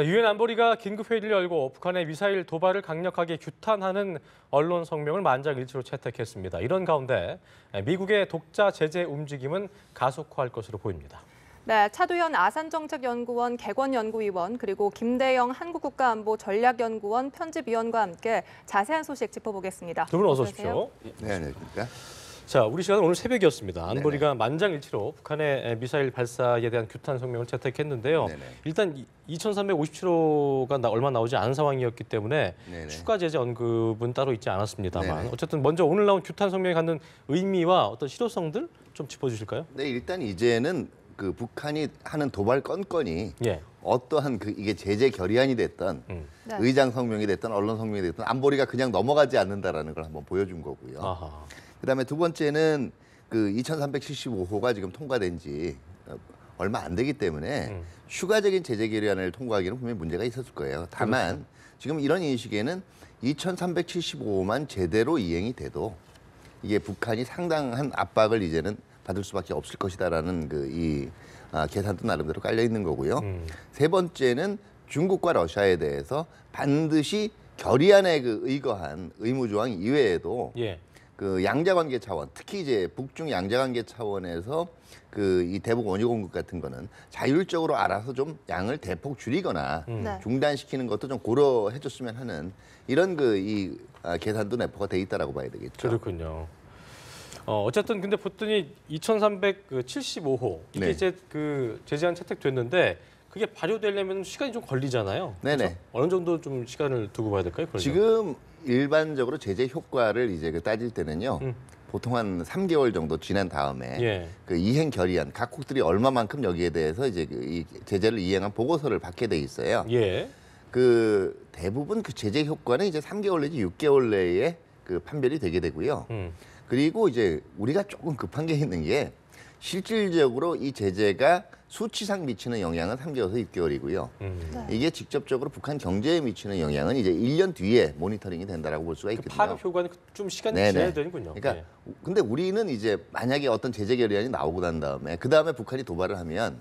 유엔 안보리가 긴급 회의를 열고 북한의 미사일 도발을 강력하게 규탄하는 언론 성명을 만장일치로 채택했습니다. 이런 가운데 미국의 독자 제재 움직임은 가속화할 것으로 보입니다. 네, 차두현 아산정책연구원 객원연구위원 그리고 김대영 한국국가안보 전략연구원 편집위원과 함께 자세한 소식 짚어보겠습니다. 두 분 어서 오십시오. 네, 안녕하십니까. 자, 우리 시간은 오늘 새벽이었습니다. 안보리가 만장일치로 북한의 미사일 발사에 대한 규탄 성명을 채택했는데요. 네네. 일단 2,350km가 얼마 나오지 않은 상황이었기 때문에 네네. 추가 제재 언급은 따로 있지 않았습니다만 네네. 어쨌든 먼저 오늘 나온 규탄 성명이 갖는 의미와 어떤 실효성들 좀 짚어주실까요? 네, 일단 이제는 그 북한이 하는 도발 건건이 예. 어떠한 이게 제재 결의안이 됐던 네. 의장 성명이 됐던 언론 성명이 됐던 안보리가 그냥 넘어가지 않는다라는 걸 한번 보여준 거고요. 아하. 그다음에 두 번째는 그 2375호가 지금 통과된 지 얼마 안 되기 때문에 추가적인 제재 결의안을 통과하기는 분명히 문제가 있었을 거예요. 다만 그렇죠. 지금 이런 인식에는 2375호만 제대로 이행이 돼도 이게 북한이 상당한 압박을 이제는 받을 수밖에 없을 것이다라는 계산도 나름대로 깔려 있는 거고요. 세 번째는 중국과 러시아에 대해서 반드시 결의안에 의거한 의무조항 이외에도 예. 그 양자관계 차원, 특히 이제 북중 양자관계 차원에서 이 대북 원유 공급 같은 거는 자율적으로 알아서 좀 양을 대폭 줄이거나 네. 중단시키는 것도 좀 고려해줬으면 하는 이런 계산도 내포가 돼 있다라고 봐야 되겠죠. 그렇군요. 어쨌든 근데 봤더니 2375호 이게 네. 이제 그 제재안 채택됐는데 그게 발효되려면 시간이 좀 걸리잖아요. 네네. 그렇죠? 어느 정도 좀 시간을 두고 봐야 될까요? 그러면? 지금 일반적으로 제재 효과를 이제 따질 때는요. 보통 한 3개월 정도 지난 다음에 예. 그 이행 결의안 각국들이 얼마만큼 여기에 대해서 이제 이 제재를 이행한 보고서를 받게 돼 있어요. 예. 그 대부분 그 제재 효과는 이제 3개월 내지 6개월 내에 그 판별이 되게 되고요. 그리고 이제 우리가 조금 급한 게 있는 게 실질적으로 이 제재가 수치상 미치는 영향은 3개월에서 6개월이고요. 이게 직접적으로 북한 경제에 미치는 영향은 이제 1년 뒤에 모니터링이 된다라고 볼 수가 그 있거든요. 파급 효과는 좀 시간이 네네. 지나야 되는군요. 그러니까 예. 근데 우리는 이제 만약에 어떤 제재 결의안이 나오고 난 다음에 그 다음에 북한이 도발을 하면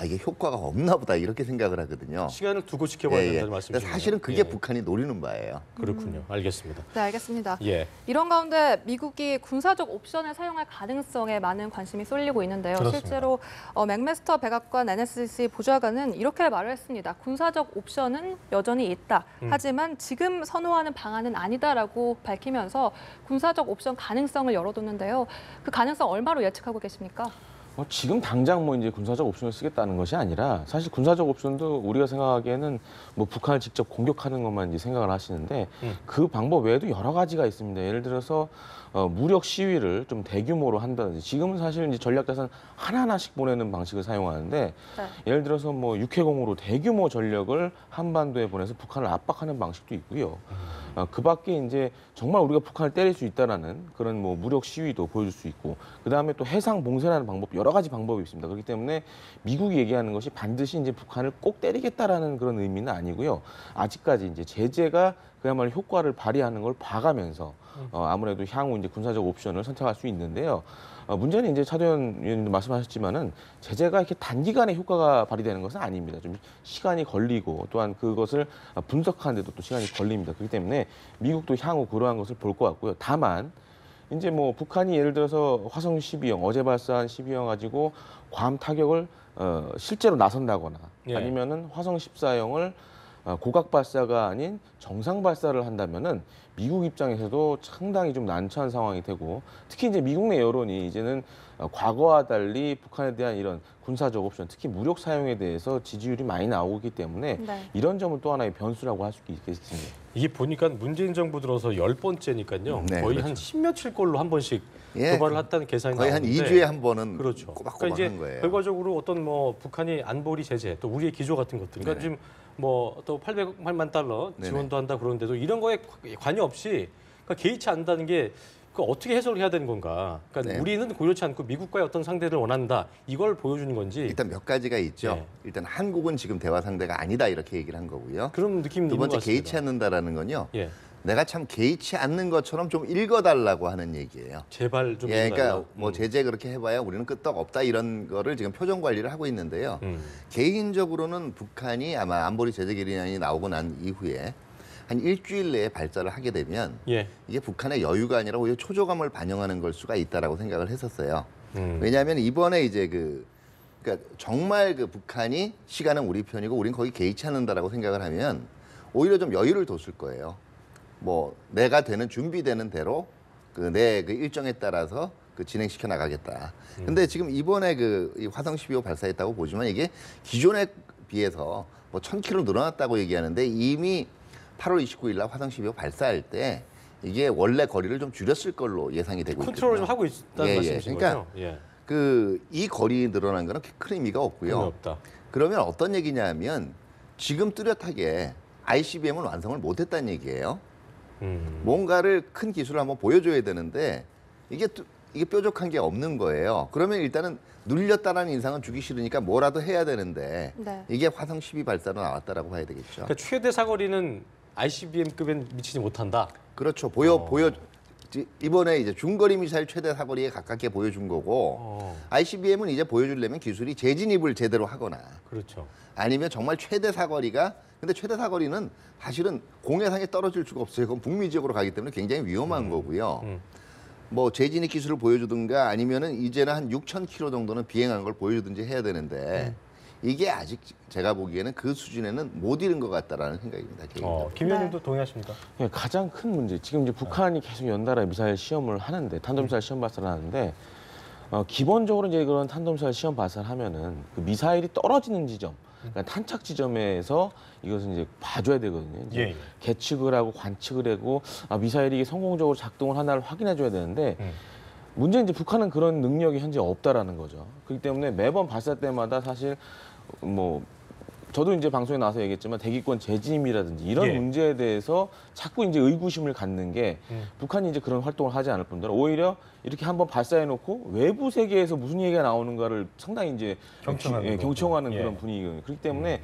이게 효과가 없나 보다 이렇게 생각을 하거든요. 시간을 두고 지켜봐야 된다는 말씀이시죠. 근데 사실은 그게 북한이 노리는 바예요. 그렇군요. 알겠습니다. 네, 알겠습니다. 예. 이런 가운데 미국이 군사적 옵션을 사용할 가능성에 많은 관심이 쏠리고 있는데요. 그렇습니다. 실제로 맥메스터 백악관 NSC 보좌관은 이렇게 말을 했습니다. 군사적 옵션은 여전히 있다. 하지만 지금 선호하는 방안은 아니다라고 밝히면서 군사적 옵션 가능성을 열어뒀는데요. 그 가능성 얼마로 예측하고 계십니까? 지금 당장 이제 군사적 옵션을 쓰겠다는 것이 아니라 사실 군사적 옵션도 우리가 생각하기에는 북한을 직접 공격하는 것만 이제 생각을 하시는데 그 방법 외에도 여러 가지가 있습니다. 예를 들어서 무력 시위를 좀 대규모로 한다든지 지금은 사실 이제 전략자산 하나하나씩 보내는 방식을 사용하는데 네. 예를 들어서 육해공으로 대규모 전력을 한반도에 보내서 북한을 압박하는 방식도 있고요. 그 밖에 이제 정말 우리가 북한을 때릴 수 있다라는 그런 무력 시위도 보여줄 수 있고 그 다음에 또 해상 봉쇄라는 방법 여러 가지 방법이 있습니다. 그렇기 때문에 미국이 얘기하는 것이 반드시 이제 북한을 꼭 때리겠다라는 그런 의미는 아니고요. 아직까지 이제 제재가 그야말로 효과를 발휘하는 걸 봐가면서 아무래도 향후 이제 군사적 옵션을 선택할 수 있는데요. 문제는 이제 차도현 위원님도 말씀하셨지만은 제재가 이렇게 단기간에 효과가 발휘되는 것은 아닙니다. 좀 시간이 걸리고 또한 그것을 분석하는데도 또 시간이 걸립니다. 그렇기 때문에 미국도 향후 그러한 것을 볼 것 같고요. 다만 이제 북한이 예를 들어서 화성 12형 어제 발사한 12형 가지고 괌 타격을 실제로 나선다거나 예. 아니면은 화성 14형을 고각 발사가 아닌 정상 발사를 한다면은 미국 입장에서도 상당히 좀 난처한 상황이 되고 특히 이제 미국 내 여론이 이제는 과거와 달리 북한에 대한 이런 군사적 옵션, 특히 무력 사용에 대해서 지지율이 많이 나오고 있기 때문에 네. 이런 점은 또 하나의 변수라고 할 수 있겠습니다. 이게 보니까 문재인 정부 들어서 10번째니까요. 네, 거의 그렇죠. 한 10며칠 걸로 한 번씩 예. 도발을 했다는 계산이 거의 한 나오는데 2주에 한 번은 그렇죠. 꼬박꼬박한 그러니까 이제 거예요. 결과적으로 어떤 북한이 안보리 제재 또 우리의 기조 같은 것들 그러니까 네. 지금 또 800만 달러 지원도 한다 그러는데도 이런 거에 관여 없이 그러니까 개의치 않는다는 게 어떻게 해석을 해야 되는 건가? 그러니까 네. 우리는 고려치 않고 미국과의 어떤 상대를 원한다. 이걸 보여주는 건지. 일단 몇 가지가 있죠. 네. 일단 한국은 지금 대화 상대가 아니다 이렇게 얘기를 한 거고요. 그런 느낌이 두 있는 것 번째 같습니다. 개의치 않는다라는 건요. 예. 내가 참 개의치 않는 것처럼 좀 읽어달라고 하는 얘기예요. 제발 좀 예, 해달라. 그러니까 뭐 제재 그렇게 해봐야 우리는 끄떡 없다 이런 거를 지금 표정 관리를 하고 있는데요. 음. 개인적으로는 북한이 아마 안보리 제재 결의안이 나오고 난 이후에 한 일주일 내에 발사를 하게 되면 예. 이게 북한의 여유가 아니라 오히려 초조감을 반영하는 걸 수가 있다라고 생각을 했었어요. 음. 왜냐하면 이번에 이제 그러니까 정말 그 북한이 시간은 우리 편이고 우린 거기 개의치 않는다라고 생각을 하면 오히려 좀 여유를 뒀을 거예요. 뭐 내가 되는 준비되는 대로 내 일정에 따라서 진행시켜 나가겠다. 근데 지금 이번에 이 화성 12호 발사했다고 보지만 이게 기존에 비해서 뭐 1000km 늘어났다고 얘기하는데 이미 8월 29일 날 화성 12호 발사할 때 이게 원래 거리를 좀 줄였을 걸로 예상이 되고 있거든요. 컨트롤을 좀 하고 있다는 말씀이신 그러니까 거죠? 예. 이 거리 늘어난 거는 큰 의미가 없고요. 의미 없다. 그러면 어떤 얘기냐면 지금 뚜렷하게 ICBM은 완성을 못했다는 얘기예요. 뭔가를 큰 기술을 한번 보여줘야 되는데 이게 뾰족한 게 없는 거예요. 그러면 일단은 눌렸다라는 인상은 주기 싫으니까 뭐라도 해야 되는데 네. 이게 화성 12 발사로 나왔다라고 봐야 되겠죠. 그러니까 최대 사거리는 ICBM급엔 미치지 못한다. 그렇죠. 이번에 이제 중거리 미사일 최대 사거리에 가깝게 보여준 거고 ICBM은 이제 보여주려면 기술이 재진입을 제대로 하거나 그렇죠. 아니면 정말 최대 사거리가 근데 최대 사거리는 사실은 공해상에 떨어질 수가 없어요. 그건 북미 지역으로 가기 때문에 굉장히 위험한 거고요. 뭐 재진입 기술을 보여주든가 아니면은 이제는 한 6,000km 정도는 비행한 걸 보여주든지 해야 되는데 이게 아직 제가 보기에는 그 수준에는 못 이른 것 같다라는 생각입니다. 개인적으로. 김 의원님도 동의하십니까? 예, 가장 큰 문제 지금 이제 북한이 계속 연달아 미사일 시험을 하는데 탄도미사일 시험 발사를 하는데 기본적으로 이제 그런 탄도미사일 시험 발사를 하면은 그 미사일이 떨어지는 지점, 그러니까 탄착 지점에서 이것은 이제 봐줘야 되거든요. 이제 예. 계측을 하고 관측을 하고 미사일이 이게 성공적으로 작동을 하나를 확인해줘야 되는데 문제는 이제 북한은 그런 능력이 현재 없다라는 거죠. 그렇기 때문에 매번 발사 때마다 사실 뭐 저도 이제 방송에 나와서 얘기했지만 대기권 재진입이라든지 이런 예. 문제에 대해서 자꾸 이제 의구심을 갖는 게 북한이 이제 그런 활동을 하지 않을 뿐더러 오히려 이렇게 한번 발사해놓고 외부 세계에서 무슨 얘기가 나오는가를 상당히 이제 경청하는 거고. 경청하는 예. 그런 분위기거든요. 그렇기 때문에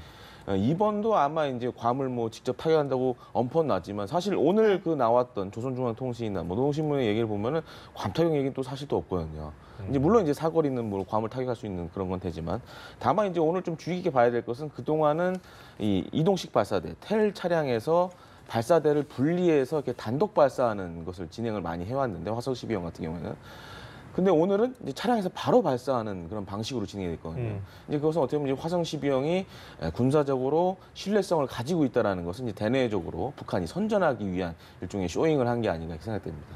이번도 아마 이제 괌을 뭐 직접 타격한다고 엄포는 났지만 사실 오늘 그 나왔던 조선중앙통신이나 뭐 노동신문의 얘기를 보면은 괌 타격 얘기는 또 사실 또 없거든요. 이제 물론 이제 사거리는 뭐 괌을 타격할 수 있는 그런 건 되지만 다만 이제 오늘 좀 주의 깊게 봐야 될 것은 그동안은 이 이동식 발사대 텔 차량에서 발사대를 분리해서 이렇게 단독 발사하는 것을 진행을 많이 해왔는데 화성 12형 같은 경우에는 근데 오늘은 이제 차량에서 바로 발사하는 그런 방식으로 진행이 됐거든요. 이제 그것은 어떻게 보면 이제 화성 12형이 군사적으로 신뢰성을 가지고 있다는 것은 이제 대내적으로 북한이 선전하기 위한 일종의 쇼잉을 한 게 아닌가 이렇게 생각됩니다.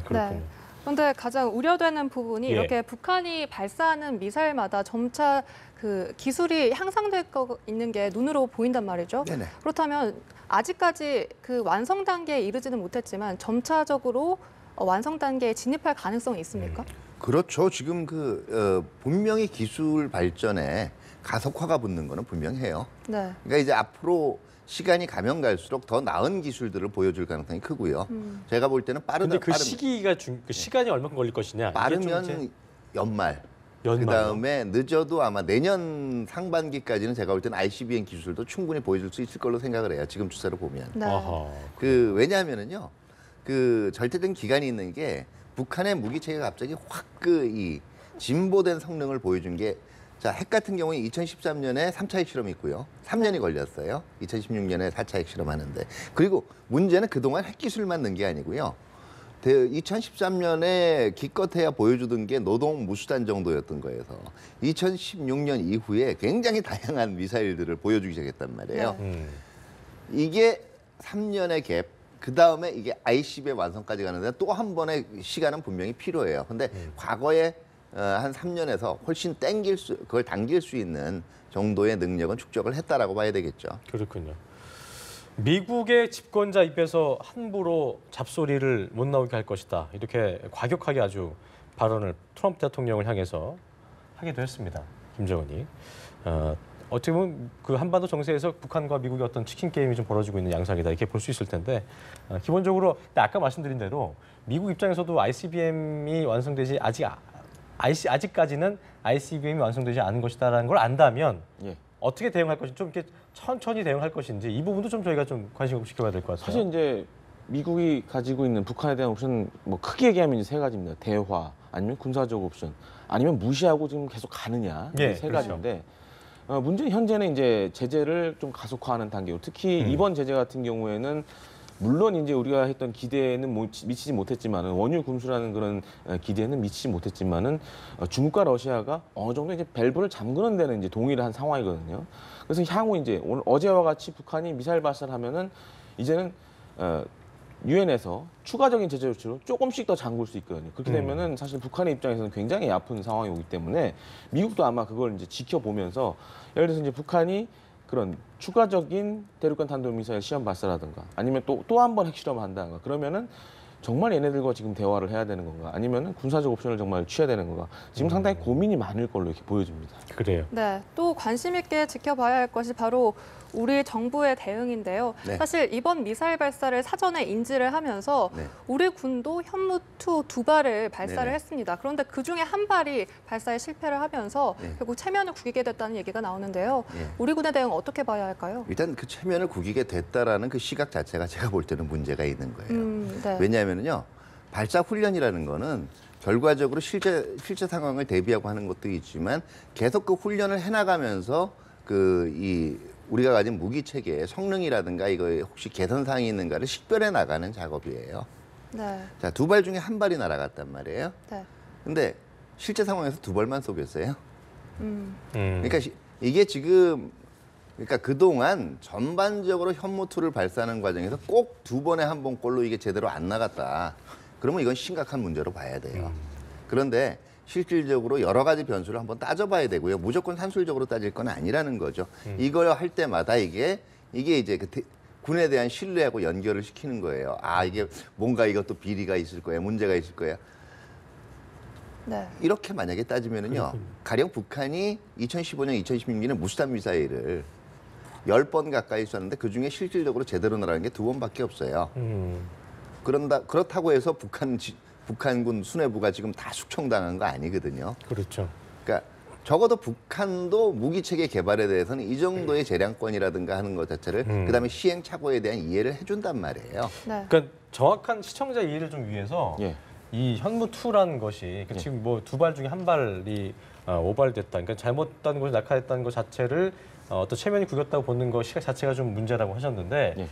그렇군요. 네. 그런데 가장 우려되는 부분이 예. 이렇게 북한이 발사하는 미사일마다 점차 그 기술이 향상될 거 있는 게 눈으로 보인단 말이죠. 네네. 그렇다면 아직까지 그 완성 단계에 이르지는 못했지만 점차적으로 완성 단계에 진입할 가능성이 있습니까? 그렇죠. 지금 분명히 기술 발전에 가속화가 붙는 거는 분명해요. 네. 그러니까 이제 앞으로 시간이 가면 갈수록 더 나은 기술들을 보여줄 가능성이 크고요. 제가 볼 때는 근데 그 시기가 그 시간이 얼마큼 걸릴 것이냐. 이게 좀 이제 빠르면 연말. 연말이요? 그다음에 늦어도 아마 내년 상반기까지는 제가 볼 때는 ICBM 기술도 충분히 보여줄 수 있을 걸로 생각을 해요. 지금 추세로 보면. 네. 아하. 왜냐하면은요. 절대적인 기간이 있는 게 북한의 무기 체계가 갑자기 확 이 진보된 성능을 보여준 게 자, 핵 같은 경우에 2013년에 3차 핵실험이 있고요. 3년이 걸렸어요. 2016년에 4차 핵실험 하는데. 그리고 문제는 그동안 핵기술만 넣은 게 아니고요. 2013년에 기껏해야 보여주던 게 노동 무수단 정도였던 거여서 2016년 이후에 굉장히 다양한 미사일들을 보여주기 시작했단 말이에요. 네. 이게 3년의 갭, 그 다음에 이게 ICBM 완성까지 가는데 또 한 번의 시간은 분명히 필요해요. 근데 과거에 한 3년에서 훨씬 그걸 당길 수 있는 정도의 능력은 축적을 했다라고 봐야 되겠죠. 그렇군요. 미국의 집권자 입에서 함부로 잡소리를 못 나오게 할 것이다. 이렇게 과격하게 아주 발언을 트럼프 대통령을 향해서 하기도 했습니다. 김정은이. 어떻게 보면 그 한반도 정세에서 북한과 미국의 어떤 치킨 게임이 좀 벌어지고 있는 양상이다 이렇게 볼 수 있을 텐데 기본적으로 아까 말씀드린 대로 미국 입장에서도 ICBM이 완성되지 아직까지는 ICBM이 완성되지 않은 것이다라는 걸 안다면 예. 어떻게 대응할 것인지 좀 이렇게 천천히 대응할 것인지 이 부분도 좀 저희가 좀 관심을 시켜봐야 될 것 같아요. 사실 이제 미국이 가지고 있는 북한에 대한 옵션은 뭐 크게 얘기하면 이제 세 가지입니다. 대화, 아니면 군사적 옵션, 아니면 무시하고 지금 계속 가느냐 예, 세 그렇죠. 가지인데 문제는 현재는 이제 제재를 좀 가속화하는 단계고 특히 이번 제재 같은 경우에는 물론 이제 우리가 했던 기대에는 미치지 못했지만은 원유 금수라는 그런 기대에는 미치지 못했지만은 중국과 러시아가 어느 정도 이제 밸브를 잠그는 데는 이제 동의를 한 상황이거든요. 그래서 향후 이제 오늘 어제와 같이 북한이 미사일 발사를 하면은 이제는 유엔에서 추가적인 제재 조치로 조금씩 더 잠글 수 있거든요. 그렇게 되면은 사실 북한의 입장에서는 굉장히 아픈 상황이 오기 때문에 미국도 아마 그걸 이제 지켜보면서 예를 들어서 이제 북한이 그런 추가적인 대륙간 탄도미사일 시험 발사라든가 아니면 또 한 번 핵실험을 한다든가 그러면은 정말 얘네들과 지금 대화를 해야 되는 건가 아니면은 군사적 옵션을 정말 취해야 되는 건가 지금 상당히 고민이 많을 걸로 이렇게 보여집니다. 그래요. 네, 또 관심 있게 지켜봐야 할 것이 바로 우리 정부의 대응인데요. 네. 사실 이번 미사일 발사를 사전에 인지를 하면서 네. 우리 군도 현무2 두 발을 발사를 네네. 했습니다. 그런데 그중에 한 발이 발사에 실패를 하면서 네. 결국 체면을 구기게 됐다는 얘기가 나오는데요. 네. 우리 군의 대응 어떻게 봐야 할까요? 일단 그 체면을 구기게 됐다라는 그 시각 자체가 제가 볼 때는 문제가 있는 거예요. 네. 왜냐하면요, 발사 훈련이라는 거는 결과적으로 실제 상황을 대비하고 하는 것도 있지만 계속 그 훈련을 해나가면서 우리가 가진 무기 체계의 성능이라든가 이거 혹시 개선 사항이 있는가를 식별해 나가는 작업이에요. 네. 자, 두 발 중에 한 발이 날아갔단 말이에요. 네. 근데 실제 상황에서 두 발만 쏘겠어요? 그러니까 음. 이게 지금 그러니까 그동안 전반적으로 현무2를 발사하는 과정에서 꼭 두 번에 한 번꼴로 이게 제대로 안 나갔다. 그러면 이건 심각한 문제로 봐야 돼요. 그런데 실질적으로 여러 가지 변수를 한번 따져봐야 되고요. 무조건 산술적으로 따질 건 아니라는 거죠. 이걸 할 때마다 이게 이제 군에 대한 신뢰하고 연결을 시키는 거예요. 아, 이게 뭔가 이것도 비리가 있을 거야, 문제가 있을 거야. 네. 이렇게 만약에 따지면은요, 가령 북한이 2015년, 2016년에 무수단 미사일을 10번 가까이 쐈는데 그 중에 실질적으로 제대로 날아간 게 2번밖에 없어요. 그렇다고 해서 북한군 수뇌부가 지금 다 숙청당한 거 아니거든요. 그렇죠. 그러니까 적어도 북한도 무기 체계 개발에 대해서는 이 정도의 재량권이라든가 하는 것 자체를 그다음에 시행착오에 대한 이해를 해준단 말이에요. 네. 그러니까 정확한 시청자 이해를 좀 위해서 예. 이 현무2라는 것이 지금 뭐 두 발 중에 한 발이 오발됐다. 그러니까 잘못된 것이 낙하했다는 것 자체를 또 체면이 구겼다고 보는 것 시각 자체가 좀 문제라고 하셨는데 예.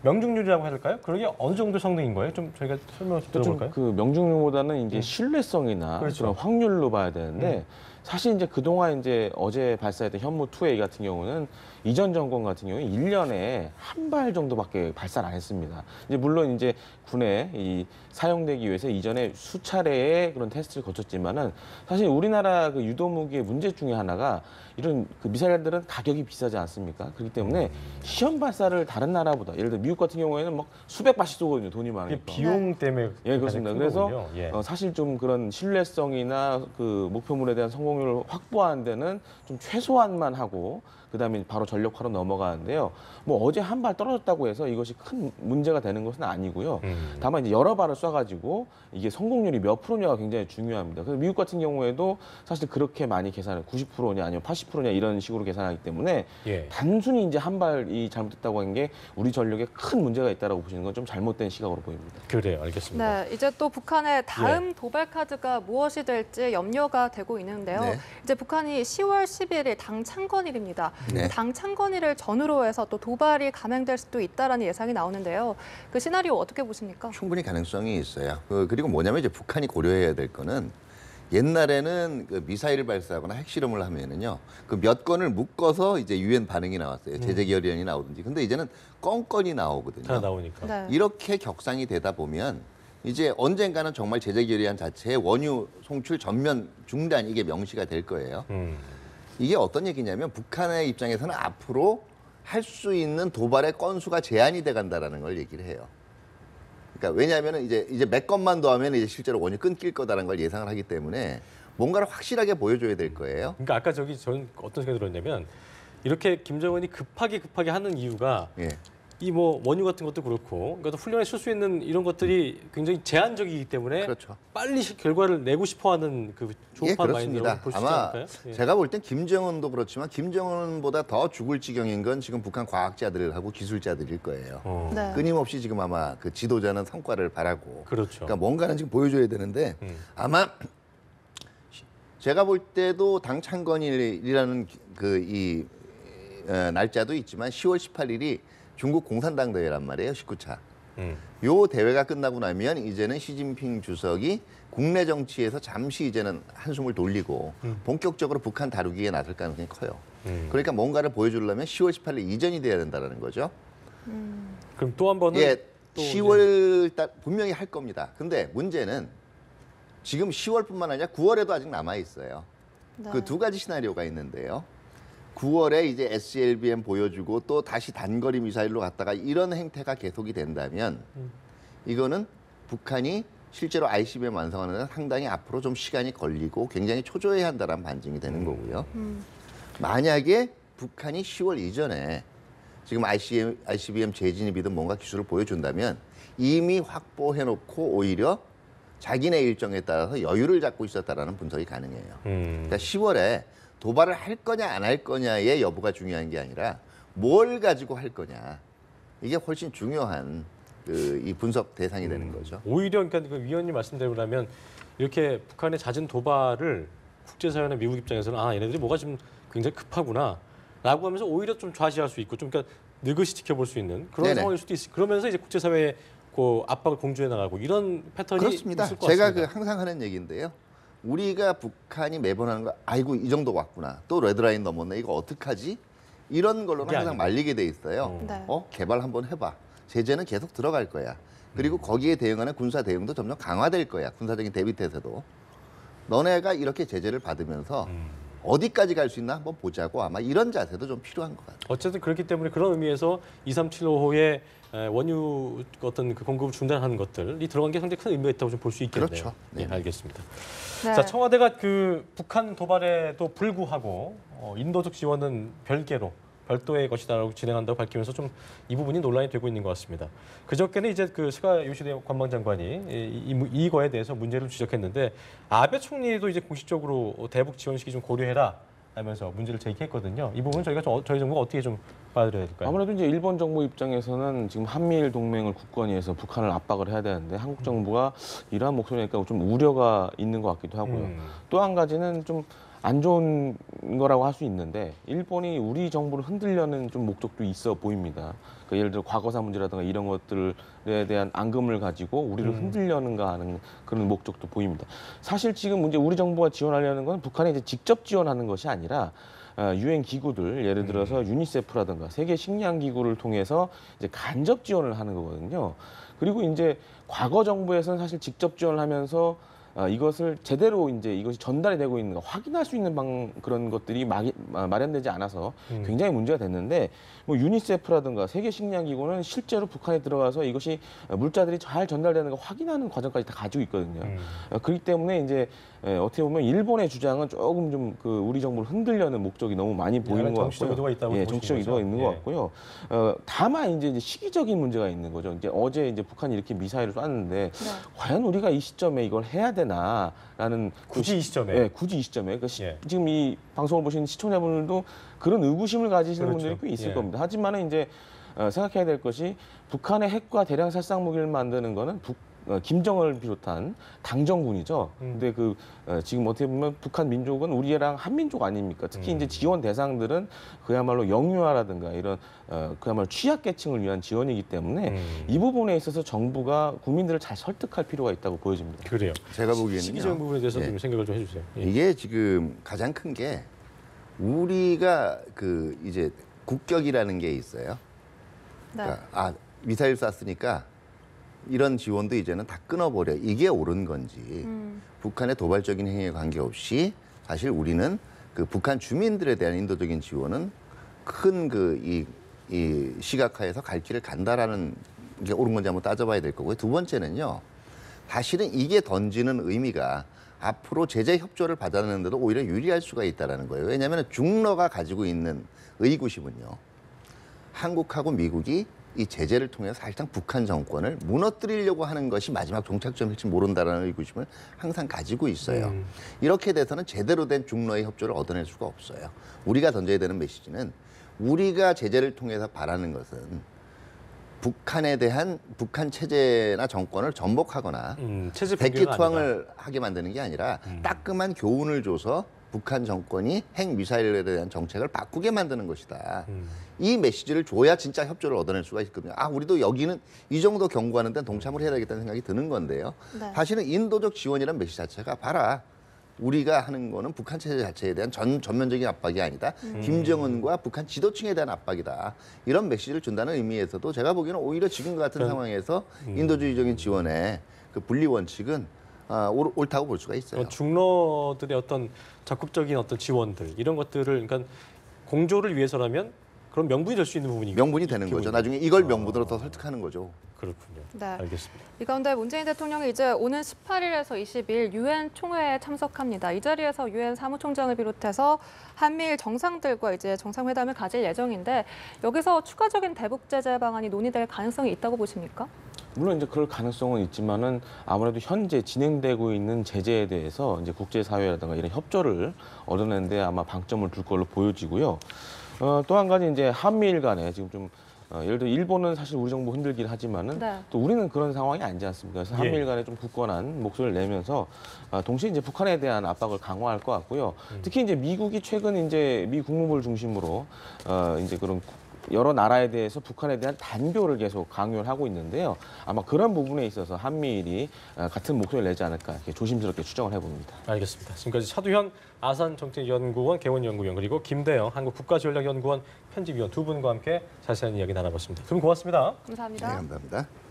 명중률이라고 해야 될까요? 그게 어느 정도 성능인 거예요? 좀 저희가 설명을 좀 들어볼까요? 그 명중률보다는 이제 신뢰성이나 그렇죠. 그런 확률로 봐야 되는데 사실 이제 그동안 이제 어제 발사했던 현무2A 같은 경우는 이전 정권 같은 경우에 1년에 한 발 정도밖에 발사를 안 했습니다. 이제 물론 이제 군에 이 사용되기 위해서 이전에 수차례의 그런 테스트를 거쳤지만은 사실 우리나라 그 유도 무기의 문제 중에 하나가 이런 그 미사일들은 가격이 비싸지 않습니까? 그렇기 때문에 시험 발사를 다른 나라보다 예를 들어 미국 같은 경우에는 막 수백 발씩 쏘거든요. 돈이 이게 많으니까. 비용 때문에 예, 그렇습니다. 가장 큰 그래서 거군요. 예. 사실 좀 그런 신뢰성이나 그 목표물에 대한 성공률을 확보하는 데는 좀 최소한만 하고 그다음에 바로 전력화로 넘어가는데요. 뭐 어제 한 발 떨어졌다고 해서 이것이 큰 문제가 되는 것은 아니고요. 다만 이제 여러 발을 쏴가지고 이게 성공률이 몇 프로냐가 굉장히 중요합니다. 그래서 미국 같은 경우에도 사실 그렇게 많이 계산을 90%냐 아니면 80%냐 이런 식으로 계산하기 때문에 예. 단순히 이제 한 발이 잘못됐다고 하는 게 우리 전력에 큰 문제가 있다라고 보시는 건 좀 잘못된 시각으로 보입니다. 그래요. 알겠습니다. 네, 이제 또 북한의 다음 도발 카드가 무엇이 될지 염려가 되고 있는데요. 네. 이제 북한이 10월 11일 당 창건일입니다. 네. 당 창건일을 전후로 해서 또 도발이 감행될 수도 있다라는 예상이 나오는데요. 그 시나리오 어떻게 보십니까? 충분히 가능성이 있어요. 그리고 뭐냐면 이제 북한이 고려해야 될 거는 옛날에는 그 미사일을 발사하거나 핵실험을 하면은요, 그 몇 건을 묶어서 이제 유엔 반응이 나왔어요. 제재 결의안이 나오든지. 근데 이제는 건건이 나오거든요. 다 나오니까. 네. 이렇게 격상이 되다 보면 이제 언젠가는 정말 제재 결의안 자체에 원유 송출 전면 중단 이게 명시가 될 거예요. 이게 어떤 얘기냐면 북한의 입장에서는 앞으로 할 수 있는 도발의 건수가 제한이 돼 간다라는 걸 얘기를 해요. 그러니까 왜냐하면 이제 몇 건만 더 하면 이제 실제로 원이 끊길 거다라는 걸 예상을 하기 때문에 뭔가를 확실하게 보여줘야 될 거예요. 그러니까 아까 저는 어떤 생각이 들었냐면 이렇게 김정은이 급하게 하는 이유가 예. 이 뭐 원유 같은 것도 그렇고, 그러니까 훈련에 쓸 수 있는 이런 것들이 굉장히 제한적이기 때문에 그렇죠. 빨리 결과를 내고 싶어하는 그 예, 조급한 마인드라고 그렇습니다. 볼 수 있지 아마 않을까요? 예. 제가 볼 땐 김정은도 그렇지만 김정은보다 더 죽을 지경인 건 지금 북한 과학자들하고 기술자들일 거예요. 네. 끊임없이 지금 아마 그 지도자는 성과를 바라고, 그렇죠. 그러니까 뭔가는 지금 보여줘야 되는데 아마 제가 볼 때도 당 창건일이라는 그 날짜도 있지만 10월 18일이 중국 공산당 대회란 말이에요. 19차. 요 대회가 끝나고 나면 이제는 시진핑 주석이 국내 정치에서 잠시 이제는 한숨을 돌리고 본격적으로 북한 다루기에 나설 가능성이 커요. 그러니까 뭔가를 보여주려면 10월 18일 이전이 돼야 된다는 거죠. 그럼 또 한 번은 예, 또 10월 달 분명히 할 겁니다. 근데 문제는 지금 10월뿐만 아니라 9월에도 아직 남아 있어요. 네. 그 두 가지 시나리오가 있는데요. 9월에 이제 SLBM 보여주고 또 다시 단거리 미사일로 갔다가 이런 행태가 계속이 된다면 이거는 북한이 실제로 ICBM 완성하는 데 상당히 앞으로 좀 시간이 걸리고 굉장히 초조해야 한다는 반증이 되는 거고요. 만약에 북한이 10월 이전에 지금 ICBM 재진입이든 뭔가 기술을 보여준다면 이미 확보해놓고 오히려 자기네 일정에 따라서 여유를 잡고 있었다라는 분석이 가능해요. 그러니까 10월에 도발을 할 거냐 안 할 거냐의 여부가 중요한 게 아니라 뭘 가지고 할 거냐 이게 훨씬 중요한 이 분석 대상이 되는 거죠. 오히려 그러니까 그 위원님 말씀대로라면 이렇게 북한의 잦은 도발을 국제사회나 미국 입장에서는 아 얘네들이 뭐가 지금 굉장히 급하구나라고 하면서 오히려 좀 좌시할 수 있고 좀 그러니까 느긋이 지켜볼 수 있는 그런 네네. 상황일 수도 있어. 그러면서 이제 국제사회에 그 압박을 공조해 나가고 이런 패턴이 그렇습니다. 있을 것 제가 같습니다. 항상 하는 얘기인데요. 우리가 북한이 매번 하는 거 아이고 이 정도 왔구나. 또 레드라인 넘었네. 이거 어떡하지? 이런 걸로는 이게 항상 아니고. 말리게 돼 있어요. 네. 개발 한번 해봐. 제재는 계속 들어갈 거야. 그리고 거기에 대응하는 군사 대응도 점점 강화될 거야. 군사적인 대비 태세도. 너네가 이렇게 제재를 받으면서 어디까지 갈 수 있나 한번 보자고 아마 이런 자세도 좀 필요한 것 같아요. 어쨌든 그렇기 때문에 그런 의미에서 2375호의 원유 어떤 그 공급을 중단하는 것들이 들어간 게 상당히 큰 의미가 있다고 좀 볼 수 있겠네요. 그렇죠. 네, 네. 알겠습니다. 네. 자, 청와대가 그 북한 도발에도 불구하고 인도적 지원은 별도의 것이다라고 진행한다고 밝히면서 좀 이 부분이 논란이 되고 있는 것 같습니다. 그저께는 이제 그 스가 요시대 관방장관이 이거에 대해서 문제를 지적했는데 아베 총리도 이제 공식적으로 대북 지원 시기 좀 고려해라 하면서 문제를 제기했거든요. 이 부분 저희 정부가 어떻게 좀 받아들여야 될까요? 아무래도 이제 일본 정부 입장에서는 지금 한미일 동맹을 굳건히 해서 북한을 압박을 해야 되는데 한국 정부가 이러한 목소리니까 좀 우려가 있는 것 같기도 하고요. 또 한 가지는 좀 안 좋은 거라고 할 수 있는데 일본이 우리 정부를 흔들려는 좀 목적도 있어 보입니다. 그 예를 들어 과거사 문제라든가 이런 것들에 대한 앙금을 가지고 우리를 흔들려는가 하는 그런 목적도 보입니다. 사실 지금 이제 우리 정부가 지원하려는 건 북한에 이제 직접 지원하는 것이 아니라 유엔 기구들 예를 들어서 유니세프라든가 세계 식량 기구를 통해서 이제 간접 지원을 하는 거거든요. 그리고 이제 과거 정부에서는 사실 직접 지원을 하면서 이것을 제대로 이제 이것이 전달이 되고 있는가 확인할 수 있는 그런 것들이 마련되지 않아서 굉장히 문제가 됐는데 뭐 유니세프라든가 세계 식량 기구는 실제로 북한에 들어가서 이것이 물자들이 잘 전달되는 거 확인하는 과정까지 다 가지고 있거든요. 그렇기 때문에 이제 어떻게 보면 일본의 주장은 조금 좀 그 우리 정부를 흔들려는 목적이 너무 많이 보이는 것 정치적 같고요. 의도가 있다고 예, 보시는 정치적 의도가 거죠? 있는 예. 것 같고요. 다만 이제 시기적인 문제가 있는 거죠. 이제 어제 이제 북한이 이렇게 미사일을 쐈는데 과연 우리가 이 시점에 이걸 해야 되나라는 굳이 이 시점에? 예, 굳이 이 시점에. 예. 지금 이 방송을 보시는 시청자분들도 그런 의구심을 가지시는 그렇죠. 분들이 꽤 있을 예. 겁니다. 하지만은 이제 생각해야 될 것이 북한의 핵과 대량 살상 무기를 만드는 거는 김정을 비롯한 당정군이죠. 근데 지금 어떻게 보면 북한 민족은 우리랑 한민족 아닙니까? 특히 이제 지원 대상들은 그야말로 영유아라든가 이런 그야말로 취약계층을 위한 지원이기 때문에 이 부분에 있어서 정부가 국민들을 잘 설득할 필요가 있다고 보여집니다. 그래요. 제가 보기에는요. 시기적인 부분에 대해서 예. 좀 생각을 좀 해주세요. 예. 이게 지금 가장 큰 게 우리가 그 이제 국격이라는 게 있어요. 네. 그러니까 미사일 쐈으니까 이런 지원도 이제는 다 끊어버려. 이게 옳은 건지 북한의 도발적인 행위에 관계없이 사실 우리는 그 북한 주민들에 대한 인도적인 지원은 큰 이 시각화해서 갈 길을 간다라는 게 옳은 건지 한번 따져봐야 될 거고요. 두 번째는요. 사실은 이게 던지는 의미가 앞으로 제재 협조를 받아내는데도 오히려 유리할 수가 있다는 거예요. 왜냐하면 중러가 가지고 있는 의구심은요. 한국하고 미국이 이 제재를 통해서 사실상 북한 정권을 무너뜨리려고 하는 것이 마지막 종착점일지 모른다라는 의구심을 항상 가지고 있어요. 이렇게 돼서는 제대로 된 중러의 협조를 얻어낼 수가 없어요. 우리가 던져야 되는 메시지는 우리가 제재를 통해서 바라는 것은 북한에 대한 북한 체제나 정권을 전복하거나 체제 붕괴는 아니다. 백기투항을 하게 만드는 게 아니라 따끔한 교훈을 줘서 북한 정권이 핵 미사일에 대한 정책을 바꾸게 만드는 것이다. 이 메시지를 줘야 진짜 협조를 얻어낼 수가 있거든요. 아, 우리도 여기는 이 정도 경고하는 데는 동참을 해야 되겠다는 생각이 드는 건데요. 네. 사실은 인도적 지원이라는 메시지 자체가 봐라. 우리가 하는 거는 북한 체제 자체에 대한 전면적인 압박이 아니다. 김정은과 북한 지도층에 대한 압박이다. 이런 메시지를 준다는 의미에서도 제가 보기에는 오히려 지금 같은 상황에서 인도주의적인 지원의 그 분리 원칙은 옳다고 볼 수가 있어요. 중러들의 어떤 적극적인 어떤 지원들 이런 것들을 그러니까 공조를 위해서라면 그런 명분이 될 수 있는 부분이 명분이 되는 거죠. 나중에 이걸 명분으로 더 설득하는 거죠. 그렇군요. 네. 알겠습니다. 이 가운데 문재인 대통령이 이제 오는 18일에서 20일 유엔 총회에 참석합니다. 이 자리에서 유엔 사무총장을 비롯해서 한미일 정상들과 이제 정상회담을 가질 예정인데 여기서 추가적인 대북 제재 방안이 논의될 가능성이 있다고 보십니까? 물론 이제 그럴 가능성은 있지만은 아무래도 현재 진행되고 있는 제재에 대해서 이제 국제사회라든가 이런 협조를 얻어내는데 아마 방점을 둘 걸로 보여지고요. 또 한 가지 이제 한미일 간에 지금 좀 예를 들어 일본은 사실 우리 정부 흔들긴 하지만은 네. 또 우리는 그런 상황이 아니지 않습니까? 그래서 한미일 간에 좀 굳건한 목소리를 내면서 동시에 이제 북한에 대한 압박을 강화할 것 같고요. 특히 이제 미국이 최근 이제 미 국무부를 중심으로 이제 그런 여러 나라에 대해서 북한에 대한 단교를 계속 강요를 하고 있는데요. 아마 그런 부분에 있어서 한미일이 같은 목소리를 내지 않을까 이렇게 조심스럽게 추정을 해봅니다. 알겠습니다. 지금까지 차두현 아산정책연구원 개원연구위원 그리고 김대영 한국국가전략연구원 편집위원 두 분과 함께 자세한 이야기 나눠봤습니다. 두 분 고맙습니다. 감사합니다. 네, 감사합니다.